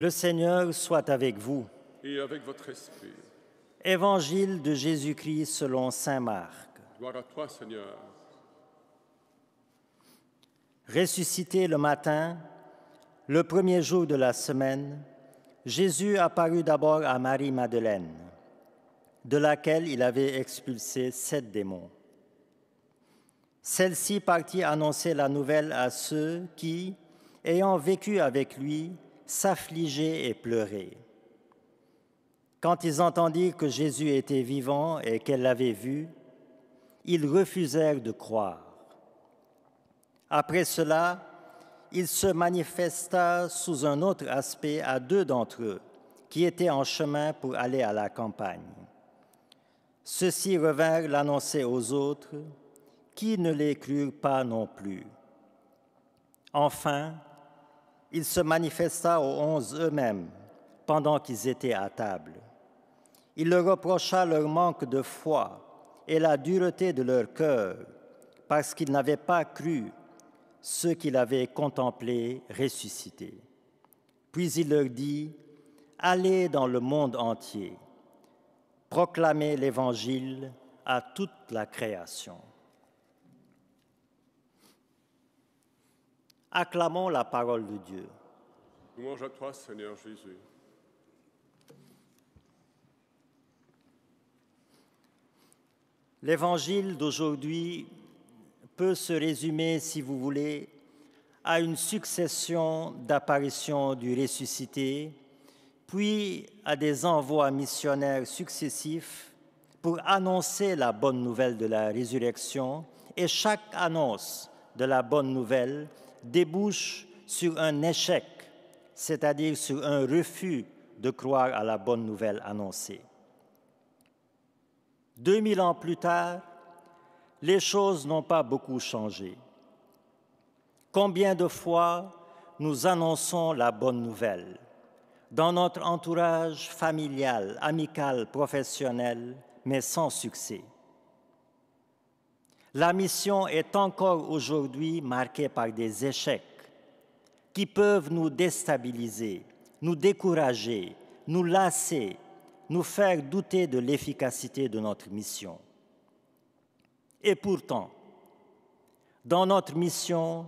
Le Seigneur soit avec vous. Et avec votre esprit. Évangile de Jésus-Christ selon saint Marc. Gloire à toi, Seigneur. Ressuscité le matin, le premier jour de la semaine, Jésus apparut d'abord à Marie-Madeleine, de laquelle il avait expulsé 7 démons. Celle-ci partit annoncer la nouvelle à ceux qui, ayant vécu avec lui, s'affligeaient et pleuraient. Quand ils entendirent que Jésus était vivant et qu'elle l'avait vu, ils refusèrent de croire. Après cela, il se manifesta sous un autre aspect à 2 d'entre eux, qui étaient en chemin pour aller à la campagne. Ceux-ci revinrent l'annoncer aux autres, qui ne les crurent pas non plus. Enfin, il se manifesta aux 11 eux-mêmes, pendant qu'ils étaient à table. Il leur reprocha leur manque de foi et la dureté de leur cœur, parce qu'ils n'avaient pas cru ceux qu'il avait contemplés ressuscités. Puis il leur dit, « Allez dans le monde entier, proclamez l'Évangile à toute la création. » Acclamons la parole de Dieu. Louange à toi, Seigneur Jésus. L'Évangile d'aujourd'hui peut se résumer, si vous voulez, à une succession d'apparitions du ressuscité, puis à des envois missionnaires successifs pour annoncer la bonne nouvelle de la résurrection, et chaque annonce de la bonne nouvelle débouche sur un échec, c'est-à-dire sur un refus de croire à la bonne nouvelle annoncée. 2000 ans plus tard, les choses n'ont pas beaucoup changé. Combien de fois nous annonçons la bonne nouvelle dans notre entourage familial, amical, professionnel, mais sans succès. La mission est encore aujourd'hui marquée par des échecs qui peuvent nous déstabiliser, nous décourager, nous lasser, nous faire douter de l'efficacité de notre mission. Et pourtant, dans notre mission,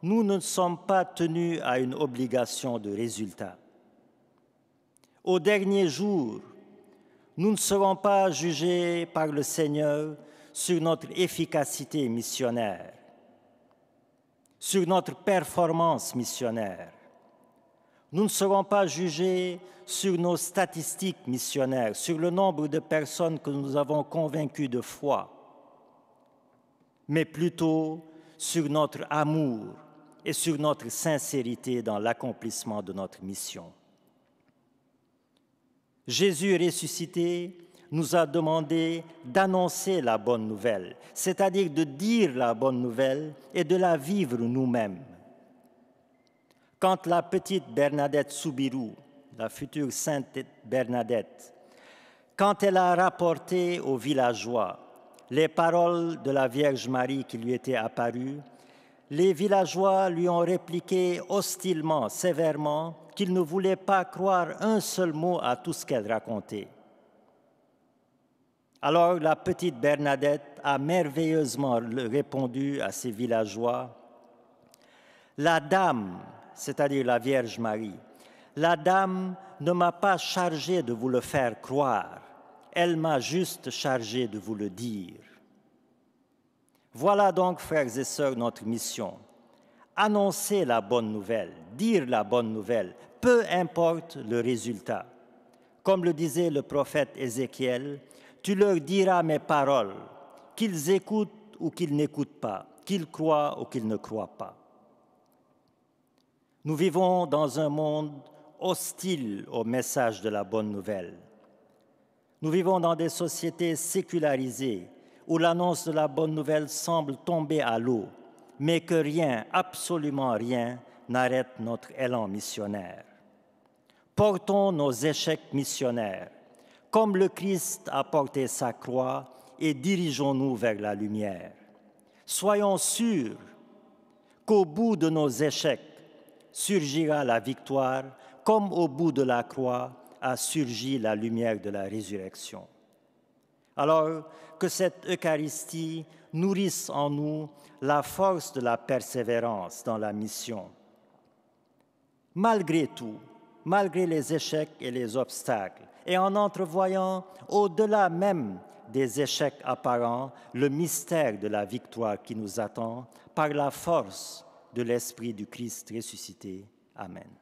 nous ne sommes pas tenus à une obligation de résultat. Au dernier jour, nous ne serons pas jugés par le Seigneur sur notre efficacité missionnaire, sur notre performance missionnaire. Nous ne serons pas jugés sur nos statistiques missionnaires, sur le nombre de personnes que nous avons convaincues de foi, mais plutôt sur notre amour et sur notre sincérité dans l'accomplissement de notre mission. Jésus ressuscité nous a demandé d'annoncer la bonne nouvelle, c'est-à-dire de dire la bonne nouvelle et de la vivre nous-mêmes. Quand la petite Bernadette Soubirous, la future sainte Bernadette, quand elle a rapporté aux villageois les paroles de la Vierge Marie qui lui étaient apparues, les villageois lui ont répliqué hostilement, sévèrement, qu'ils ne voulaient pas croire un seul mot à tout ce qu'elle racontait. Alors la petite Bernadette a merveilleusement répondu à ces villageois, « La dame, c'est-à-dire la Vierge Marie, la dame ne m'a pas chargé de vous le faire croire, elle m'a juste chargé de vous le dire. » Voilà donc, frères et sœurs, notre mission. Annoncer la bonne nouvelle, dire la bonne nouvelle, peu importe le résultat. Comme le disait le prophète Ézéchiel, « Tu leur diras mes paroles, qu'ils écoutent ou qu'ils n'écoutent pas, qu'ils croient ou qu'ils ne croient pas. » Nous vivons dans un monde hostile au message de la bonne nouvelle. Nous vivons dans des sociétés sécularisées où l'annonce de la bonne nouvelle semble tomber à l'eau, mais que rien, absolument rien, n'arrête notre élan missionnaire. Portons nos échecs missionnaires, comme le Christ a porté sa croix, et dirigeons-nous vers la lumière. Soyons sûrs qu'au bout de nos échecs surgira la victoire comme au bout de la croix a surgi la lumière de la résurrection. Alors que cette Eucharistie nourrisse en nous la force de la persévérance dans la mission. Malgré tout, malgré les échecs et les obstacles, et en entrevoyant au-delà même des échecs apparents le mystère de la victoire qui nous attend par la force de l'Esprit du Christ ressuscité. Amen.